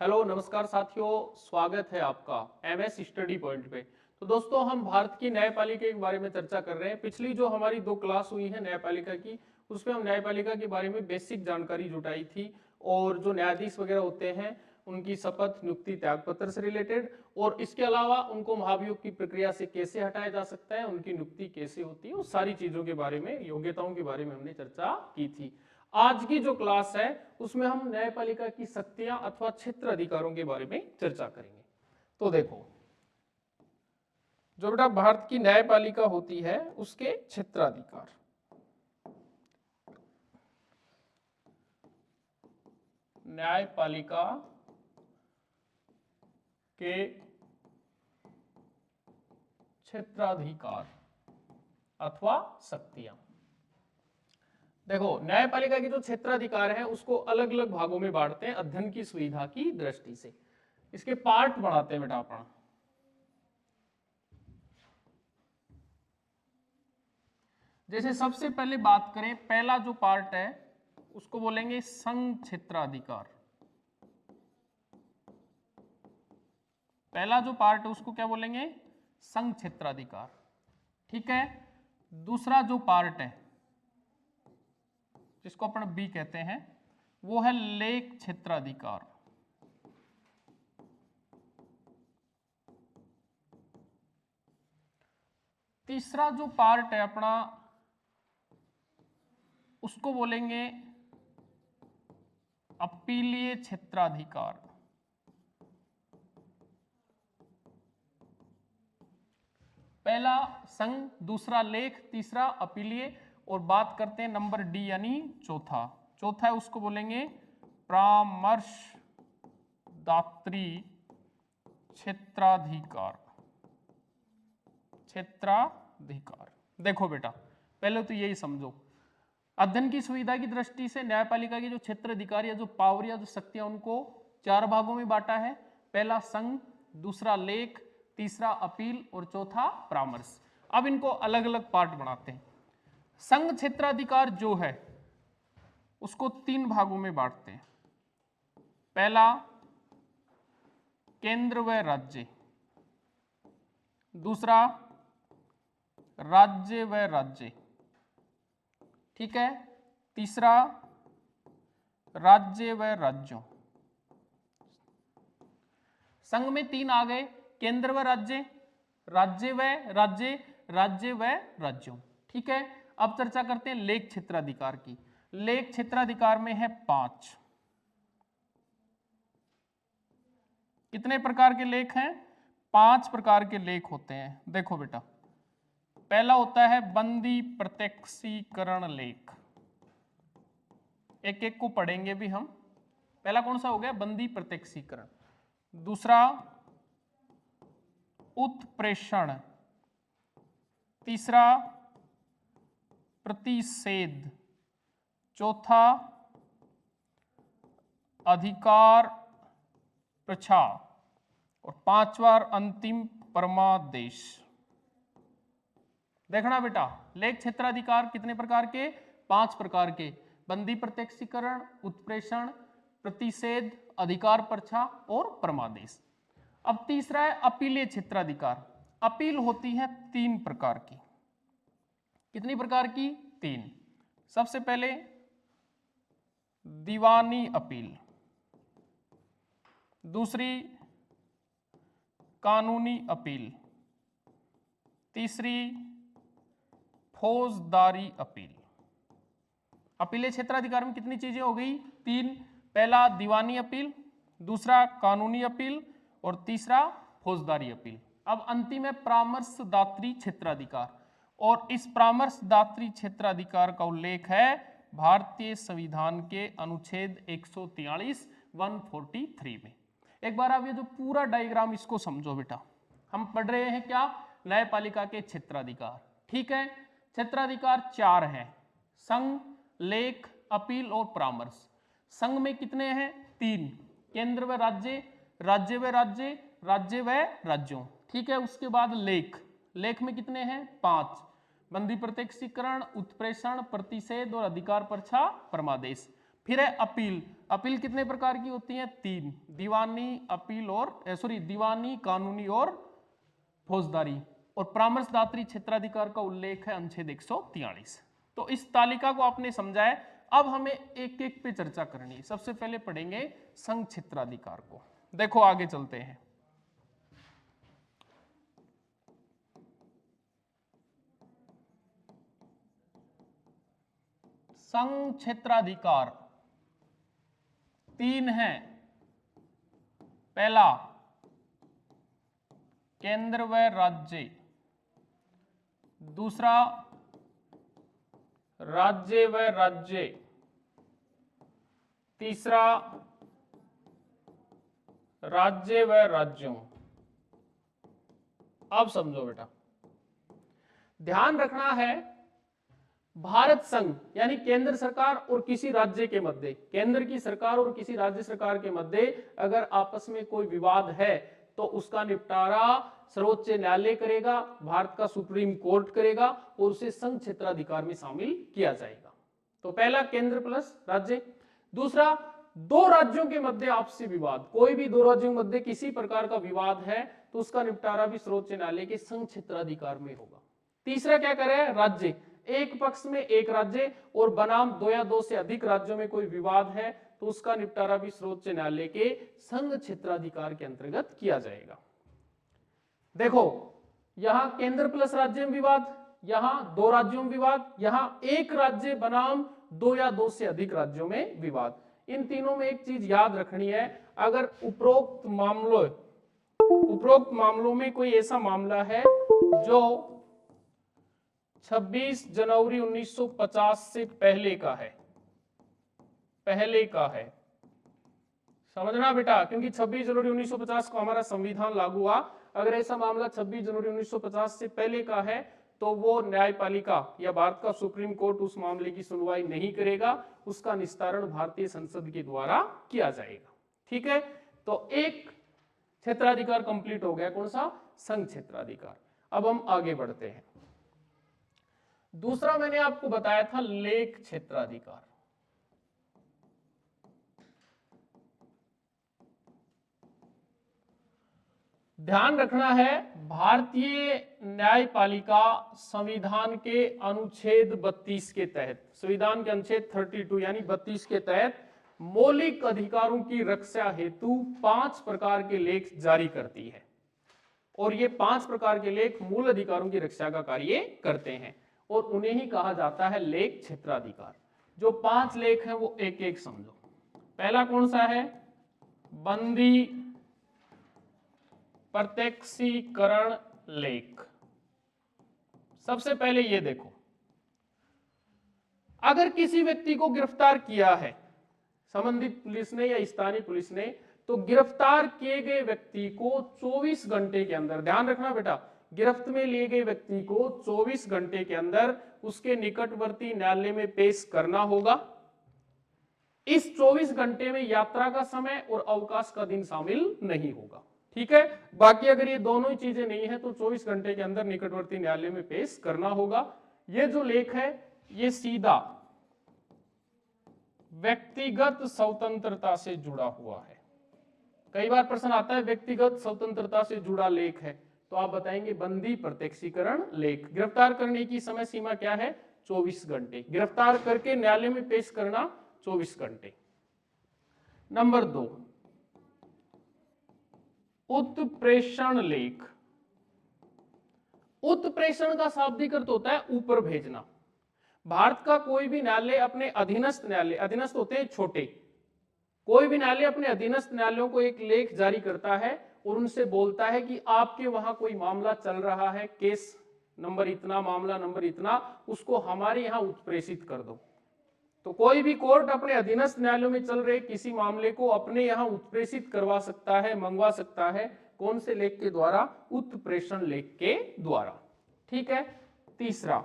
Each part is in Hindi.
हेलो नमस्कार साथियों, स्वागत है आपका एमएस स्टडी पॉइंट पे। तो दोस्तों, हम भारत की न्यायपालिका के बारे में चर्चा कर रहे हैं। पिछली जो हमारी 2 क्लास हुई है न्यायपालिका की, उसमें हम न्यायपालिका के बारे में बेसिक जानकारी जुटाई थी और जो न्यायाधीश वगैरह होते हैं उनकी शपथ, नियुक्ति, त्यागपत्र से रिलेटेड, और इसके अलावा उनको महाभियोग की प्रक्रिया से कैसे हटाया जा सकता है, उनकी नियुक्ति कैसे होती है, उस सारी चीजों के बारे में, योग्यताओं के बारे में हमने चर्चा की थी। आज की जो क्लास है उसमें हम न्यायपालिका की शक्तियां अथवा क्षेत्र अधिकारों के बारे में चर्चा करेंगे। तो देखो, जो बेटा भारत की न्यायपालिका होती है उसके क्षेत्राधिकार। न्यायपालिका के क्षेत्राधिकार अथवा शक्तियां। देखो, न्यायपालिका के जो क्षेत्राधिकार है उसको अलग अलग भागों में बांटते हैं अध्ययन की सुविधा की दृष्टि से। इसके पार्ट बनाते हैं बेटा अपन। जैसे सबसे पहले बात करें, पहला जो पार्ट है उसको बोलेंगे संघ क्षेत्राधिकार। पहला जो पार्ट है उसको क्या बोलेंगे? संघ क्षेत्राधिकार। ठीक है। दूसरा जो पार्ट है जिसको अपन बी कहते हैं वो है लेख क्षेत्राधिकार। तीसरा जो पार्ट है अपना उसको बोलेंगे अपीलीय क्षेत्राधिकार। पहला संघ, दूसरा लेख, तीसरा अपीलीय, और बात करते हैं नंबर डी यानी चौथा। चौथा है उसको बोलेंगे परामर्शदात्री क्षेत्राधिकार। क्षेत्राधिकार। देखो बेटा, पहले तो यही समझो, अध्ययन की सुविधा की दृष्टि से न्यायपालिका के जो क्षेत्र अधिकार या जो पावर या जो शक्तियां, उनको 4 भागों में बांटा है। पहला संघ, दूसरा लेख, तीसरा अपील और चौथा परामर्श। अब इनको अलग अलग पार्ट बनाते हैं। संघ क्षेत्राधिकार जो है उसको 3 भागों में बांटते हैं। पहला केंद्र व राज्य, दूसरा राज्य व राज्य, ठीक है, तीसरा राज्य व राज्यों। संघ में 3 आ गए, केंद्र व राज्य, राज्य व राज्य, राज्य व राज्यों। ठीक है। अब चर्चा करते हैं लेख क्षेत्राधिकार की। लेख क्षेत्राधिकार में है 5। कितने प्रकार के लेख हैं? 5 प्रकार के लेख होते हैं। देखो बेटा, पहला होता है बंदी प्रत्यक्षीकरण लेख। एक एक को पढ़ेंगे भी हम। पहला कौन सा हो गया? बंदी प्रत्यक्षीकरण। दूसरा उत्प्रेषण, तीसरा प्रतिषेध, चौथा अधिकार प्रच्छा, और 5वां अंतिम परमादेश। देखना बेटा, लेख क्षेत्राधिकार कितने प्रकार के? 5 प्रकार के। बंदी प्रत्यक्षीकरण, उत्प्रेषण, प्रतिषेध, अधिकार प्रच्छा और परमादेश। अब तीसरा है अपीलीय क्षेत्राधिकार। अपील होती है 3 प्रकार की। कितनी प्रकार की? 3। सबसे पहले दीवानी अपील, दूसरी कानूनी अपील, तीसरी फौजदारी अपील। अपीलीय क्षेत्राधिकार में कितनी चीजें हो गई? 3। पहला दीवानी अपील, दूसरा कानूनी अपील और तीसरा फौजदारी अपील। अब अंतिम है परामर्शदात्री क्षेत्राधिकार, और इस परामर्शदात्री क्षेत्राधिकार का उल्लेख है भारतीय संविधान के अनुच्छेद 143 143 में। एक बार आप ये जो पूरा डायग्राम इसको समझो बेटा। हम पढ़ रहे हैं क्या? न्यायपालिका के क्षेत्राधिकार। ठीक है। क्षेत्राधिकार 4 हैं: संघ, लेख, अपील और परामर्श। संघ में कितने हैं? 3। केंद्र व राज्य, राज्य व राज्य, राज्य व राज्यों। ठीक है। उसके बाद लेख, लेख में कितने हैं? 5। बंदी प्रत्यक्षीकरण, उत्प्रेषण, प्रतिषेध और अधिकार प्रच्छा, परमादेश। फिर है अपील। अपील कितने प्रकार की होती है? 3, दीवानी अपील और दीवानी, कानूनी और फौजदारी। और परामर्शदात्री क्षेत्राधिकार का उल्लेख है अनुच्छेद 143। तो इस तालिका को आपने समझा है। अब हमें एक एक पे चर्चा करनी है। सबसे पहले पढ़ेंगे संघ क्षेत्राधिकार को। देखो आगे चलते हैं। संघ क्षेत्राधिकार 3 है। पहला केंद्र व राज्य, दूसरा राज्य व राज्य, तीसरा राज्य व राज्यों। अब समझो बेटा, ध्यान रखना है, भारत संघ यानी केंद्र सरकार और किसी राज्य के मध्य, केंद्र की सरकार और किसी राज्य सरकार के मध्य अगर आपस में कोई विवाद है तो उसका निपटारा सर्वोच्च न्यायालय करेगा, भारत का सुप्रीम कोर्ट करेगा और उसे संघ क्षेत्राधिकार में शामिल किया जाएगा। तो पहला केंद्र प्लस राज्य। दूसरा, दो राज्यों के मध्य आपसी विवाद, कोई भी दो राज्यों के मध्य किसी प्रकार का विवाद है तो उसका निपटारा भी सर्वोच्च न्यायालय के संघ क्षेत्राधिकार में होगा। तीसरा क्या करे? राज्य, एक पक्ष में एक राज्य और बनाम दो या दो से अधिक राज्यों में कोई विवाद है तो उसका निपटारा भी सर्वोच्च न्यायालय के संघ क्षेत्राधिकार के अंतर्गत किया जाएगा। देखो, यहां केंद्र प्लस राज्य में विवाद, यहां दो राज्यों में विवाद, यहां एक राज्य बनाम दो या दो से अधिक राज्यों में विवाद। इन तीनों में एक चीज याद रखनी है, अगर उपरोक्त मामलों में कोई ऐसा मामला है जो 26 जनवरी 1950 से पहले का है, समझना बेटा, क्योंकि 26 जनवरी 1950 को हमारा संविधान लागू हुआ। अगर ऐसा मामला 26 जनवरी 1950 से पहले का है तो वो न्यायपालिका या भारत का सुप्रीम कोर्ट उस मामले की सुनवाई नहीं करेगा, उसका निस्तारण भारतीय संसद के द्वारा किया जाएगा। ठीक है, तो एक क्षेत्राधिकार कंप्लीट हो गया, कौन सा? संघ क्षेत्राधिकार। अब हम आगे बढ़ते हैं। दूसरा मैंने आपको बताया था लेख क्षेत्राधिकार। ध्यान रखना है, भारतीय न्यायपालिका संविधान के अनुच्छेद 32 के तहत, संविधान के अनुच्छेद 32 यानी 32 के तहत मौलिक अधिकारों की रक्षा हेतु 5 प्रकार के लेख जारी करती है और ये 5 प्रकार के लेख मूल अधिकारों की रक्षा का कार्य करते हैं और उन्हें ही कहा जाता है लेख क्षेत्राधिकार। जो 5 लेख हैं वो एक एक समझो। पहला कौन सा है? बंदी प्रत्यक्षीकरण लेख। सबसे पहले ये देखो, अगर किसी व्यक्ति को गिरफ्तार किया है संबंधित पुलिस ने या स्थानीय पुलिस ने, तो गिरफ्तार किए गए व्यक्ति को 24 घंटे के अंदर, ध्यान रखना बेटा, गिरफ्त में लिए गए व्यक्ति को 24 घंटे के अंदर उसके निकटवर्ती न्यायालय में पेश करना होगा। इस 24 घंटे में यात्रा का समय और अवकाश का दिन शामिल नहीं होगा। ठीक है, बाकी अगर ये दोनों ही चीजें नहीं है तो 24 घंटे के अंदर निकटवर्ती न्यायालय में पेश करना होगा। ये जो लेख है ये सीधा व्यक्तिगत स्वतंत्रता से जुड़ा हुआ है। कई बार प्रश्न आता है व्यक्तिगत स्वतंत्रता से जुड़ा लेख है, तो आप बताएंगे बंदी प्रत्यक्षीकरण लेख। गिरफ्तार करने की समय सीमा क्या है? 24 घंटे। गिरफ्तार करके न्यायालय में पेश करना 24 घंटे। नंबर 2, उत्प्रेषण लेख। उत्प्रेषण का शाब्दिक अर्थ होता है ऊपर भेजना। भारत का कोई भी न्यायालय अपने अधीनस्थ न्यायालय, अधीनस्थ होते हैं छोटे, कोई भी न्यायालय अपने अधीनस्थ न्यायालयों को एक लेख जारी करता है और उनसे बोलता है कि आपके वहां कोई मामला चल रहा है, केस नंबर इतना, मामला नंबर इतना, उसको हमारे यहां उत्प्रेषित कर दो। तो कोई भी कोर्ट अपने अधीनस्थ न्यायालयों में चल रहे किसी मामले को अपने यहां उत्प्रेषित करवा सकता है, मंगवा सकता है। कौन से लेख के द्वारा? उत्प्रेषण लेख के द्वारा। ठीक है। तीसरा,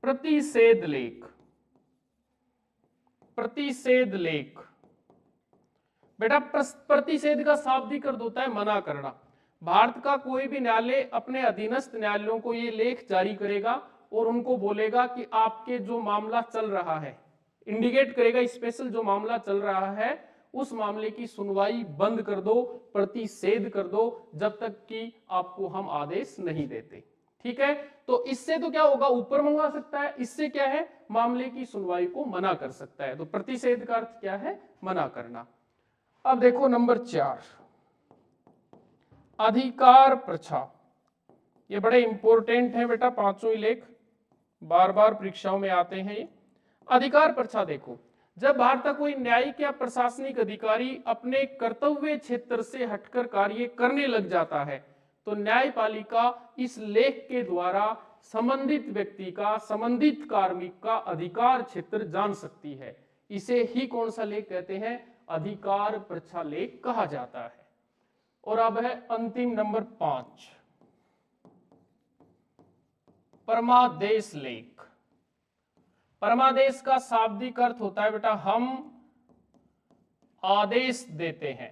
प्रतिषेध लेख। प्रतिषेध लेख बेटा, प्रतिषेध का शाब्दिक अर्थ होता है मना करना। भारत का कोई भी न्यायालय अपने अधीनस्थ न्यायालयों को ये लेख जारी करेगा और उनको बोलेगा कि आपके जो मामला चल रहा है इंडिकेट करेगा स्पेशल जो मामला चल रहा है उस मामले की सुनवाई बंद कर दो, प्रतिषेध कर दो, जब तक कि आपको हम आदेश नहीं देते। ठीक है, तो इससे तो क्या होगा, ऊपर मंगवा सकता है, इससे क्या है, मामले की सुनवाई को मना कर सकता है। तो प्रतिषेध का अर्थ क्या है, मना करना। अब देखो नंबर 4, अधिकार प्रच्छा। ये बड़े इंपॉर्टेंट है बेटा, पांचों ही लेख बार बार परीक्षाओं में आते हैं ये। अधिकार प्रच्छा देखो, जब बाहर तक कोई न्यायिक या प्रशासनिक अधिकारी अपने कर्तव्य क्षेत्र से हटकर कार्य करने लग जाता है तो न्यायपालिका इस लेख के द्वारा संबंधित व्यक्ति का, संबंधित कार्मिक का अधिकार क्षेत्र जान सकती है। इसे ही कौन सा लेख कहते हैं, अधिकार प्रच्छा लेख कहा जाता है। और अब है अंतिम नंबर 5, परमादेश लेख। परमादेश का शाब्दिक अर्थ होता है बेटा हम आदेश देते हैं।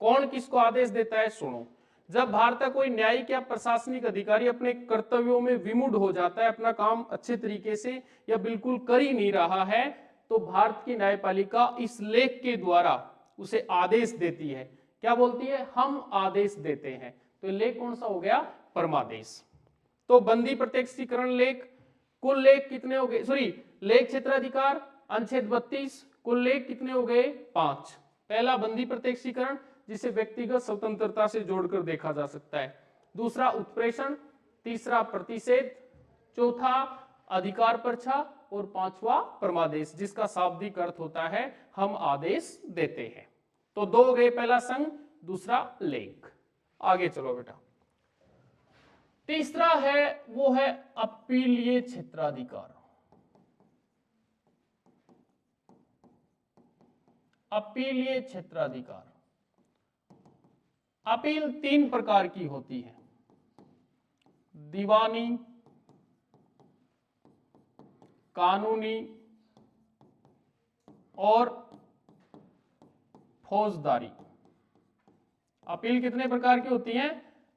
कौन किसको आदेश देता है, सुनो। जब भारत का कोई न्यायिक या प्रशासनिक अधिकारी अपने कर्तव्यों में विमूढ़ हो जाता है, अपना काम अच्छे तरीके से या बिल्कुल कर ही नहीं रहा है, तो भारत की न्यायपालिका इस लेख के द्वारा उसे आदेश देती है। क्या बोलती है, हम आदेश देते हैं। तो लेख कौन सा हो गया, परमादेश। तो बंदी प्रत्यक्षीकरण लेख, कुल लेख कितने हो गए, सॉरी लेख क्षेत्राधिकार अनुच्छेद 32, कुल लेख कितने हो गए, 5। पहला बंदी प्रत्यक्षीकरण जिसे व्यक्तिगत स्वतंत्रता से जोड़कर देखा जा सकता है, दूसरा उत्प्रेषण, तीसरा प्रतिषेध, चौथा अधिकार प्रच्छा और पांचवा परमादेश जिसका शाब्दिक अर्थ होता है हम आदेश देते हैं। तो 2 हो गए, पहला संघ, दूसरा लेख। आगे चलो बेटा, तीसरा है वो है अपीलीय क्षेत्राधिकार। अपीलीय क्षेत्राधिकार, अपील 3 प्रकार की होती है, दीवानी, कानूनी और फौजदारी। अपील कितने प्रकार की होती है,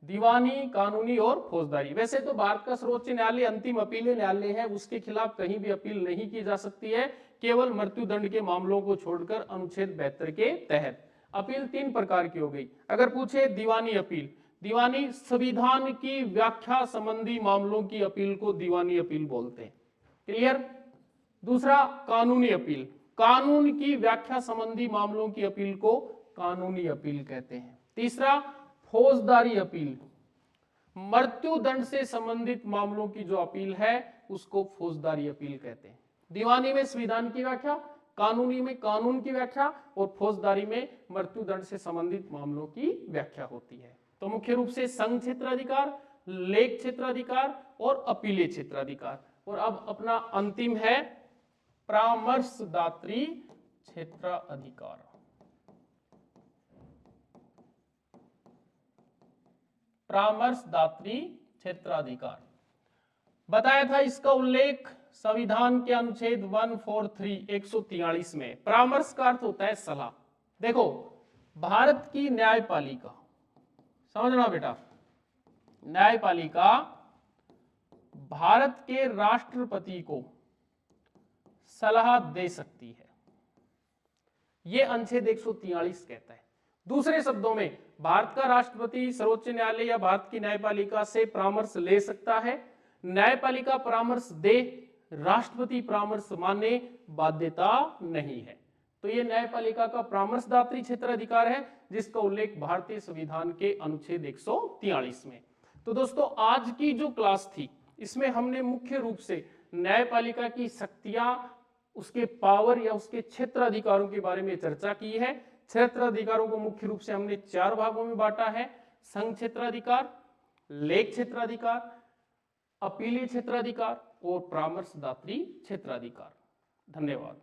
दीवानी, कानूनी और फौजदारी। वैसे तो भारत का सर्वोच्च न्यायालय अंतिम अपीलीय न्यायालय है, उसके खिलाफ कहीं भी अपील नहीं की जा सकती है, केवल मृत्युदंड के मामलों को छोड़कर अनुच्छेद 72 के तहत। अपील 3 प्रकार की हो गई। अगर पूछे दीवानी अपील, दीवानी संविधान की व्याख्या संबंधी मामलों की अपील को दीवानी अपील बोलते हैं। क्लियर। दूसरा कानूनी अपील, कानून की व्याख्या संबंधी मामलों की अपील को कानूनी अपील कहते हैं। तीसरा फौजदारी अपील, मृत्युदंड से संबंधित मामलों की जो अपील है उसको फौजदारी अपील कहते हैं। दीवानी में संविधान की व्याख्या, कानूनी में कानून की व्याख्या और फौजदारी में मृत्युदंड से संबंधित मामलों की व्याख्या होती है। तो मुख्य रूप से संघ क्षेत्राधिकार, लेख क्षेत्राधिकार और अपीलीय क्षेत्राधिकार। और अब अपना अंतिम है परामर्शदात्री क्षेत्राधिकार। परामर्शदात्री क्षेत्राधिकार बताया था, इसका उल्लेख संविधान के अनुच्छेद 143 में। परामर्श का अर्थ होता है सलाह। देखो भारत की न्यायपालिका, समझना बेटा, न्यायपालिका भारत के राष्ट्रपति को सलाह दे सकती है, यह अनुच्छेद 143 कहता है। दूसरे शब्दों में भारत का राष्ट्रपति सर्वोच्च न्यायालय या भारत की न्यायपालिका से परामर्श ले सकता है। न्यायपालिका परामर्श दे, राष्ट्रपति परामर्श माने, बाध्यता नहीं है। तो यह न्यायपालिका का परामर्शदात्री क्षेत्राधिकार है जिसका उल्लेख भारतीय संविधान के अनुच्छेद 143 में। तो दोस्तों आज की जो क्लास थी इसमें हमने मुख्य रूप से न्यायपालिका की शक्तियां, उसके पावर या उसके क्षेत्राधिकारों के बारे में चर्चा की है। क्षेत्राधिकारों को मुख्य रूप से हमने 4 भागों में बांटा है, संघ क्षेत्राधिकार, लेख क्षेत्राधिकार, अपीलीय क्षेत्राधिकार और परामर्शदात्री क्षेत्राधिकार। धन्यवाद।